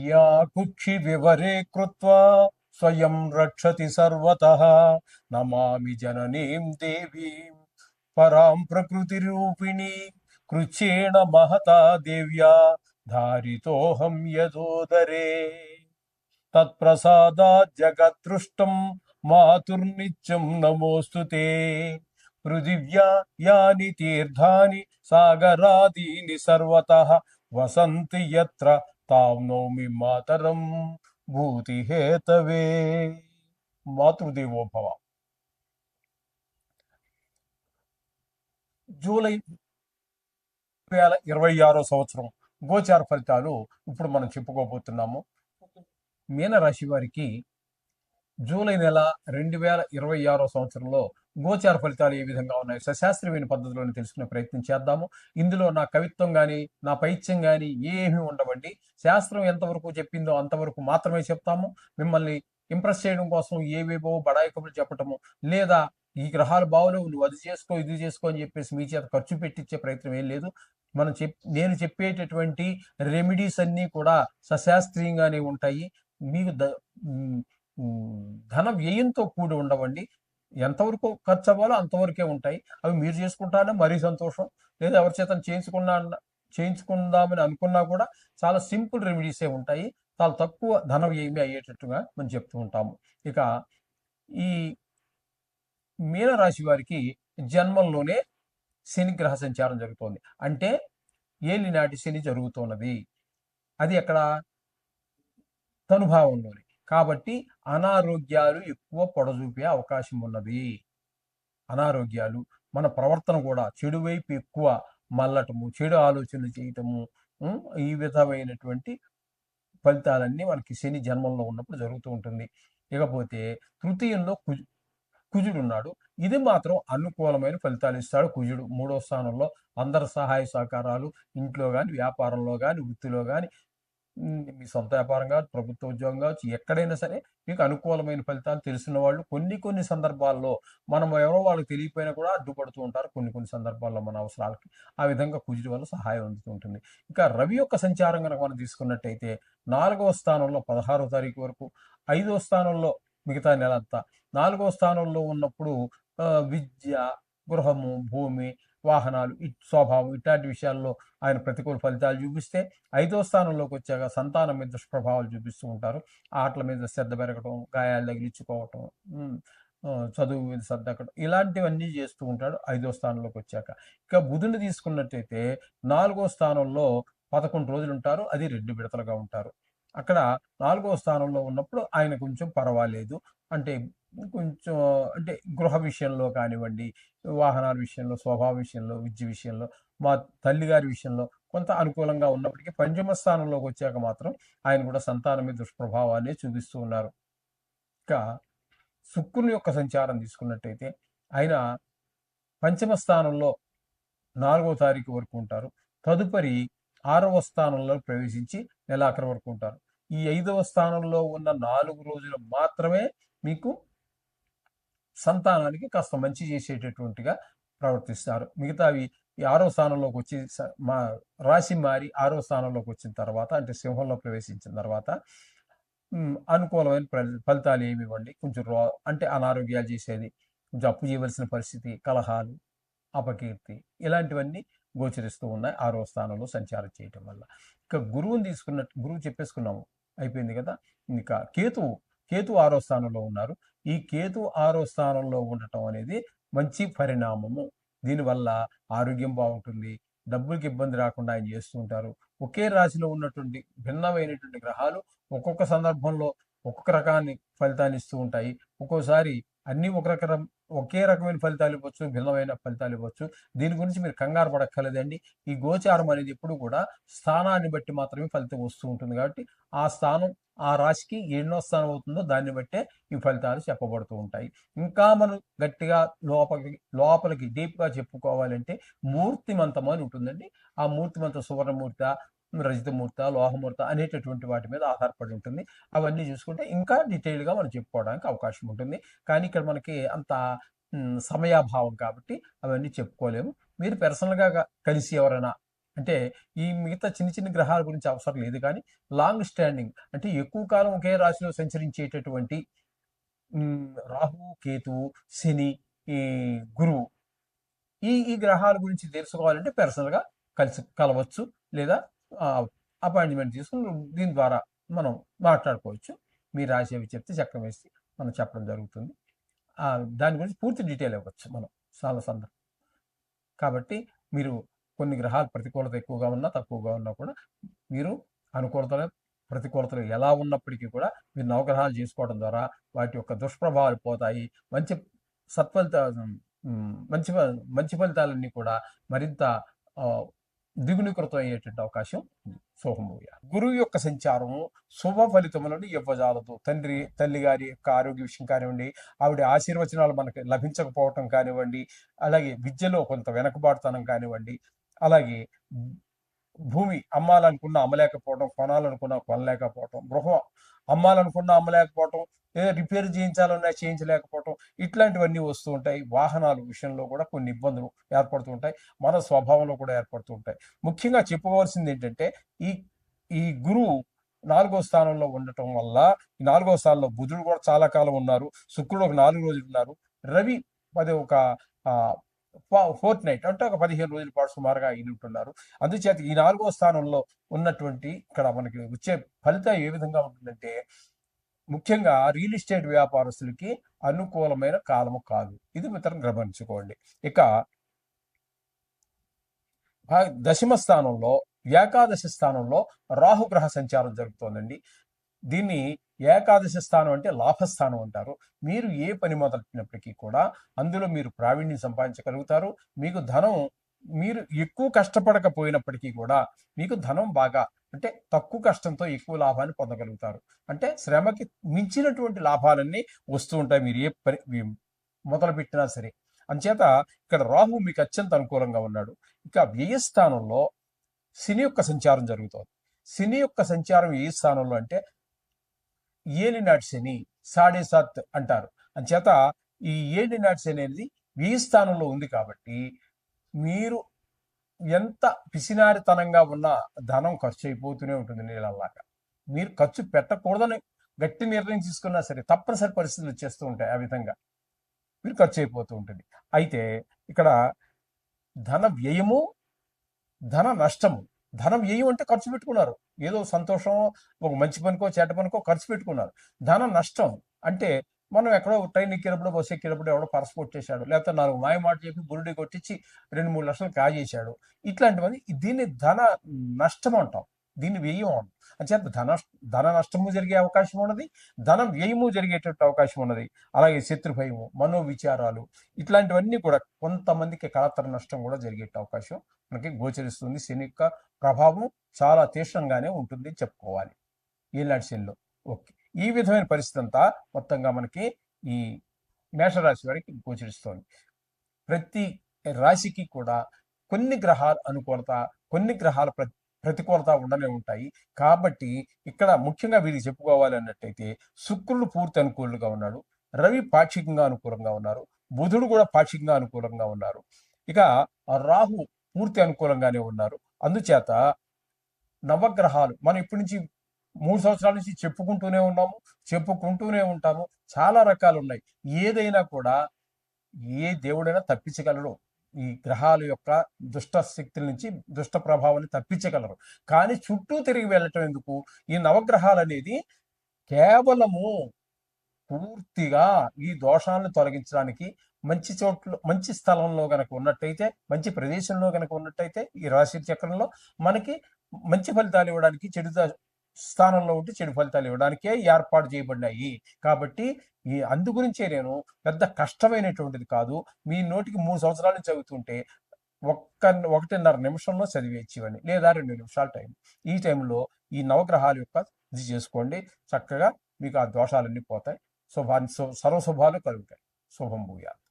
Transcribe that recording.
या कुक्षि विवरे कृत्वा स्वयं रक्षति सर्वतः नमामि जननीं देवीं परां प्रकृतिरूपिणी कृच्छ्रेण महता देव्या धारितोऽहं यदोदरे तत्प्रसादात् जगत्तृष्टं मातुर्नित्यं नमोऽस्तु ते पृथिव्या यानि तीर्थानि सागरादीनि सर्वतः वसन्ति यत्र तां नौमि मातरं भूतिहेतवे మాతృదేవో భవ. జూలై 2026 సంవత్సరం గోచార ఫలితాలు ఇప్పుడు మనం చెప్పుకోబోతున్నాము. మీనరాశి వారికి జూలై నెల 2026 సంవత్సరంలో గోచార ఫలితాలు ఏ విధంగా ఉన్నాయి సశాస్త్రీయమైన పద్ధతిలోనే తెలుసుకునే ప్రయత్నం చేద్దాము. ఇందులో నా కవిత్వం కానీ నా పైత్యం కానీ ఏమీ ఉండవండి. శాస్త్రం ఎంతవరకు చెప్పిందో అంతవరకు మాత్రమే చెప్తాము. మిమ్మల్ని ఇంప్రెస్ చేయడం కోసం ఏవేవో బడాయి కబుర్లు చెప్పటము, లేదా ఈ గ్రహాలు బావులేవు నువ్వు అది చేసుకో ఇది చేసుకో అని చెప్పేసి మీ చేత ఖర్చు పెట్టించే ప్రయత్నం ఏం లేదు. నేను చెప్పేటటువంటి రెమెడీస్ అన్నీ కూడా సశాస్త్రీయంగానే ఉంటాయి. మీకు ధన వ్యయంతో కూడి ఉండవండి. ఎంతవరకు ఖర్చు అవ్వాలో అంతవరకే ఉంటాయి. అవి మీరు చేసుకుంటానే మరీ సంతోషం. లేదా ఎవరి చేత చేయించుకుందామని అనుకున్నా కూడా చాలా సింపుల్ రెమెడీసే ఉంటాయి. చాలా తక్కువ ధన వ్యయమే అయ్యేటట్టుగా మనం చెప్తూ ఉంటాము. ఇక ఈ మీనరాశి వారికి జన్మంలోనే శని గ్రహ సంచారం జరుగుతోంది. అంటే ఏలినాటి శని జరుగుతున్నది. అది ఎక్కడ? తనుభావంలోనే. కాబట్టి అనారోగ్యాలు ఎక్కువ పొడజూపే అవకాశం ఉన్నది. అనారోగ్యాలు, మన ప్రవర్తన కూడా చెడు వైపు ఎక్కువ మళ్ళటము, చెడు ఆలోచనలు చేయటము, ఈ విధమైనటువంటి ఫలితాలన్నీ మనకి శని జన్మంలో ఉన్నప్పుడు జరుగుతూ ఉంటుంది. ఇకపోతే తృతీయంలో కుజుడు ఉన్నాడు. ఇది మాత్రం అనుకూలమైన ఫలితాలు ఇస్తాడు. కుజుడు 3వ స్థానంలో అందరి సహాయ సహకారాలు, ఇంట్లో కానీ వ్యాపారంలో కానీ వృత్తిలో కానీ, మీ సొంత వ్యాపారం కావచ్చు, ప్రభుత్వ ఉద్యోగం కావచ్చు, ఎక్కడైనా సరే మీకు అనుకూలమైన ఫలితాలు తెలిసిన వాళ్ళు కొన్ని సందర్భాల్లో మనం ఎవరో వాళ్ళకి తెలియపోయినా కూడా అడ్డుపడుతూ ఉంటారు. కొన్ని సందర్భాల్లో మన అవసరాలకి ఆ విధంగా కుజుడి వల్ల సహాయం అందుతూ ఉంటుంది. ఇక రవి యొక్క సంచారం కనుక మనం తీసుకున్నట్టయితే 4వ స్థానంలో 16వ తారీఖు వరకు, 5వ స్థానంలో మిగతా నెల అంతా, 4వ స్థానంలో ఉన్నప్పుడు విద్య, గృహము, భూమి, వాహనాలు, స్వభావం ఇట్లాంటి విషయాల్లో ఆయన ప్రతికూల ఫలితాలు చూపిస్తే, 5వ స్థానంలోకి వచ్చాక సంతానం మీద దుష్ప్రభావాలు చూపిస్తూ ఉంటారు. ఆటల మీద శ్రద్ధ పెరగటం, గాయాలు తగిలించుకోవటం, చదువు మీద శ్రద్ధ ఎక్కడం, ఇలాంటివన్నీ చేస్తూ ఉంటాడు 5వ స్థానంలోకి వచ్చాక. ఇక బుధుని తీసుకున్నట్టయితే 4వ స్థానంలో 11 రోజులు ఉంటారు. అది 2 విడతలుగా ఉంటారు. అక్కడ 4వ స్థానంలో ఉన్నప్పుడు ఆయన కొంచెం పర్వాలేదు. అంటే గృహ విషయంలో కానివ్వండి, వాహనాల విషయంలో, స్వభావ విషయంలో, విద్య విషయంలో, మా తల్లిగారి విషయంలో కొంత అనుకూలంగా ఉన్నప్పటికీ 5వ స్థానంలోకి వచ్చాక మాత్రం ఆయన కూడా సంతానం మీద దుష్ప్రభావాన్ని చూపిస్తూ ఉన్నారు. ఇక శుక్రుని యొక్క సంచారం తీసుకున్నట్టయితే ఆయన 5వ స్థానంలో 4వ తారీఖు వరకు ఉంటారు. తదుపరి 6వ స్థానంలో ప్రవేశించి నెలాఖరు వరకు ఉంటారు. ఈ 5వ స్థానంలో ఉన్న 4 రోజులు మాత్రమే మీకు సంతానానికి కాస్త మంచి చేసేటటువంటిగా ప్రవర్తిస్తారు. మిగతావి ఈ 6వ స్థానంలోకి వచ్చి రాశి మారి 6వ స్థానంలోకి వచ్చిన తర్వాత, అంటే సింహంలో ప్రవేశించిన తర్వాత అనుకూలమైన ఫలితాలు ఏమి ఇవ్వండి. కొంచెం అంటే అనారోగ్యాలు చేసేది, కొంచెం అప్పు చేయవలసిన పరిస్థితి, కలహాలు, అపకీర్తి, ఇలాంటివన్నీ గోచరిస్తూ ఉన్నాయి 6వ స్థానంలో సంచారం చేయటం వల్ల. ఇక గురువు చెప్పేసుకున్నాము, అయిపోయింది కదా. ఇంకా కేతువు 6వ స్థానంలో ఉన్నారు. ఈ కేతు 6వ స్థానంలో ఉండటం అనేది మంచి పరిణామము. దీనివల్ల ఆరోగ్యం బాగుంటుంది, డబ్బులకి ఇబ్బంది రాకుండా ఆయన చేస్తూ ఉంటారు. ఒకే రాశిలో ఉన్నటువంటి భిన్నమైనటువంటి గ్రహాలు ఒక్కొక్క సందర్భంలో ఒక్కొక్క రకాన్ని ఫలితాన్ని ఇస్తూ ఉంటాయి. ఒక్కోసారి అన్నీ ఒకే రకమైన ఫలితాలు ఇవ్వచ్చు, భిన్నమైన ఫలితాలు ఇవ్వచ్చు. దీని గురించి మీరు కంగారు పడక్కర్లేదండి. ఈ గోచారం అనేది ఎప్పుడు కూడా స్థానాన్ని బట్టి మాత్రమే ఫలితం వస్తూ ఉంటుంది. కాబట్టి ఆ స్థానం, ఆ రాశికి ఎన్నో స్థానం అవుతుందో దాన్ని బట్టే ఈ ఫలితాలు చెప్పబడుతూ ఉంటాయి. ఇంకా మనం గట్టిగా లోపలికి డీప్గా చెప్పుకోవాలంటే మూర్తిమంతం అని ఉంటుందండి. ఆ మూర్తిమంత సువర్ణమూర్త, రజితమూర్త, లోహమూర్త అనేటటువంటి వాటి మీద ఆధారపడి ఉంటుంది. అవన్నీ చూసుకుంటే ఇంకా డీటెయిల్గా మనం చెప్పుకోవడానికి అవకాశం ఉంటుంది. కానీ ఇక్కడ మనకి అంత సమయాభావం కాబట్టి అవన్నీ చెప్పుకోలేము. మీరు పర్సనల్గా కలిసి ఎవరైనా అంటే ఈ మిగతా చిన్న చిన్న గ్రహాల గురించి అవసరం లేదు, కానీ లాంగ్ స్టాండింగ్ అంటే ఎక్కువ కాలం ఒకే రాశిలో సంచరించేటటువంటి రాహు, కేతువు, శని, ఈ గురువు, ఈ గ్రహాల గురించి తెలుసుకోవాలంటే పర్సనల్గా కలవచ్చు, లేదా అపాయింట్మెంట్ తీసుకుని దీని ద్వారా మనం మాట్లాడుకోవచ్చు. మీ రాశి అవి చెప్తే చక్రం వేసి మనం చెప్పడం జరుగుతుంది. దాని గురించి పూర్తి డీటెయిల్ ఇవ్వచ్చు మనం చాలా సందర్భం. కాబట్టి మీరు కొన్ని గ్రహాలు ప్రతికూలత ఎక్కువగా ఉన్నా తక్కువగా ఉన్నా కూడా మీరు అనుకూలతలు ప్రతికూలతలు ఎలా ఉన్నప్పటికీ కూడా మీరు నవగ్రహాలు చేసుకోవడం ద్వారా వాటి యొక్క దుష్ప్రభావాలు పోతాయి. మంచి సత్ఫలిత మంచి మంచి ఫలితాలన్నీ కూడా మరింత ద్విగుణీకృతం అయ్యేటువంటి అవకాశం శుభమూయ. గురువు యొక్క సంచారము శుభ ఫలితములను ఇవ్వజాలదు. తల్లి గారి యొక్క ఆరోగ్య విషయం కానివ్వండి, ఆవిడ ఆశీర్వచనాలు మనకి లభించకపోవటం కానివ్వండి, అలాగే విద్యలో కొంత వెనకబాటుతనం కానివ్వండి, అలాగే భూమి అమ్మాలనుకున్న అమ్మలేకపోవడం, కొనాలనుకున్న కొనలేకపోవటం, గృహం అమ్మాలనుకున్న అమ్మలేకపోవటం, లేదా రిపేర్ చేయించాలన్నా చేయించలేకపోవటం, ఇట్లాంటివన్నీ వస్తూ ఉంటాయి. వాహనాల విషయంలో కూడా కొన్ని ఇబ్బందులు ఏర్పడుతూ ఉంటాయి. మన స్వభావంలో కూడా ఏర్పడుతూ ఉంటాయి. ముఖ్యంగా చెప్పుకోవాల్సింది ఏంటంటే ఈ గురువు 4వ స్థానంలో ఉండటం వల్ల, ఈ 4వ స్థానంలో బుధుడు కూడా చాలా కాలం ఉన్నారు, శుక్రుడు ఒక 4 రోజులు ఉన్నారు, రవి ఒక ఫోర్త్ నైట్ అంటే ఒక 15 రోజుల పాటు సుమారుగా ఉంటున్నారు. అందుచేత ఈ 4వ స్థానంలో ఉన్నటువంటి ఇక్కడ మనకి వచ్చే ఫలితం ఏ విధంగా ఉంటుందంటే, ముఖ్యంగా రియల్ ఎస్టేట్ వ్యాపారస్తులకి అనుకూలమైన కాలము కాదు. ఇది మిత్రం గమనించుకోండి. ఇక దశమ స్థానంలో, ఏకాదశి స్థానంలో రాహుగ్రహ సంచారం జరుగుతోందండి. దీన్ని ఏకాదశి స్థానం అంటే లాభస్థానం అంటారు. మీరు ఏ పని మొదలెట్టినప్పటికీ కూడా అందులో మీరు ప్రావీణ్యం సంపాదించగలుగుతారు. మీకు ధనం, మీరు ఎక్కువ కష్టపడకపోయినప్పటికీ కూడా మీకు ధనం బాగా, అంటే తక్కువ కష్టంతో ఎక్కువ లాభాన్ని పొందగలుగుతారు. అంటే శ్రమకి మించినటువంటి లాభాలన్నీ వస్తూ ఉంటాయి మీరు ఏ పని మొదలుపెట్టినా సరే. అంచేత ఇక్కడ రాహు మీకు అత్యంత అనుకూలంగా ఉన్నాడు. ఇక వ్యయస్థానంలో శని యొక్క సంచారం జరుగుతోంది. శని యొక్క సంచారం ఏ స్థానంలో అంటే ఏలినాటి శని, 7.5 అంటారు. అంచేత ఈ ఏలినాటి శని అనేది వ్యయ స్థానంలో ఉంది కాబట్టి మీరు ఎంత పిసినారితనంగా ఉన్న ధనం ఖర్చు అయిపోతూనే ఉంటుంది నీళ్ళలాగా. మీరు ఖర్చు పెట్టకూడదని గట్టి నిర్ణయం తీసుకున్నా సరే తప్పనిసరి పరిస్థితులు వచ్చేస్తూ ఉంటాయి. ఆ విధంగా మీరు ఖర్చు అయిపోతూ ఉంటుంది. అయితే ఇక్కడ ధన వ్యయము, ధన నష్టము. ధన వ్యయం అంటే ఖర్చు పెట్టుకున్నారు, ఏదో సంతోషం, ఒక మంచి పనికో చెడ్డ పనికో ఖర్చు పెట్టుకున్నారు. ధన నష్టం అంటే మనం ఎక్కడో ట్రైన్ ఎక్కినప్పుడు, బస్సు ఎక్కినప్పుడు ఎవడో పర్స్ కొట్టేశాడు, లేకపోతే 4 మాయ మాట చెప్పి బురుడి కొట్టించి 2-3 లక్షలు కాజేశాడు. ఇట్లాంటివన్నీ దీన్ని ధన నష్టం అంటాం, దీన్ని వ్యయం అంటాం. అంచేత ధన నష్టము జరిగే అవకాశం ఉన్నది, ధన వ్యయము జరిగేటట్టు అవకాశం ఉన్నది. అలాగే శత్రు భయము, మనోవిచారాలు, ఇట్లాంటివన్నీ కూడా కొంతమందికి కళతర నష్టం కూడా జరిగే అవకాశం మనకి గోచరిస్తుంది. శని యొక్క ప్రభావం చాలా తీవ్రంగానే ఉంటుంది చెప్పుకోవాలి ఈనాటి శనిలో. ఓకే, ఈ విధమైన పరిస్థితి అంతా మొత్తంగా మనకి ఈ మేషరాశి వారికి గోచరిస్తోంది. ప్రతి రాశికి కూడా కొన్ని గ్రహాల అనుకూలత, కొన్ని గ్రహాల ప్రతికూలత ఉండనే ఉంటాయి. కాబట్టి ఇక్కడ ముఖ్యంగా వీరికి చెప్పుకోవాలి అన్నట్టయితే శుక్రుడు పూర్తి అనుకూలంగా ఉన్నాడు, రవి పాక్షికంగా అనుకూలంగా ఉన్నారు, బుధుడు కూడా పాక్షికంగా అనుకూలంగా ఉన్నారు, ఇక రాహు పూర్తి అనుకూలంగానే ఉన్నారు. అందుచేత నవగ్రహాలు మనం ఇప్పటి నుంచి 3 సంవత్సరాల నుంచి చెప్పుకుంటూనే ఉంటాము. చాలా రకాలు ఉన్నాయి. ఏదైనా కూడా ఏ దేవుడైనా తప్పించగలరు, ఈ గ్రహాల యొక్క దుష్ట శక్తుల నుంచి, దుష్ట ప్రభావాన్ని తప్పించగలరు. కానీ చుట్టూ తిరిగి వెళ్ళటం ఎందుకు? ఈ నవగ్రహాలు అనేది కేవలము పూర్తిగా ఈ దోషాలను తొలగించడానికి, మంచి చోట్ల, మంచి స్థలంలో గనక ఉన్నట్టయితే, మంచి ప్రదేశంలో గనక ఉన్నట్టయితే ఈ రాశి చక్రంలో మనకి మంచి ఫలితాలు ఇవ్వడానికి, చెడు స్థానంలో ఉంటే చెడు ఫలితాలు ఇవ్వడానికే ఏర్పాటు చేయబడినాయి. కాబట్టి అందు గురించే నేను పెద్ద కష్టమైనటువంటిది కాదు, మీ నోటికి 3 సంవత్సరాల నుంచి చదువుతుంటే 1.5 నిమిషంలో చదివేచ్చివని, లేదా 2 నిమిషాల టైం. ఈ టైంలో ఈ నవగ్రహాల యొక్క ఇది చేసుకోండి, చక్కగా మీకు ఆ దోషాలన్నీ పోతాయి, సర్వశుభాలు కలుగుతాయి. శుభం భూయాత్.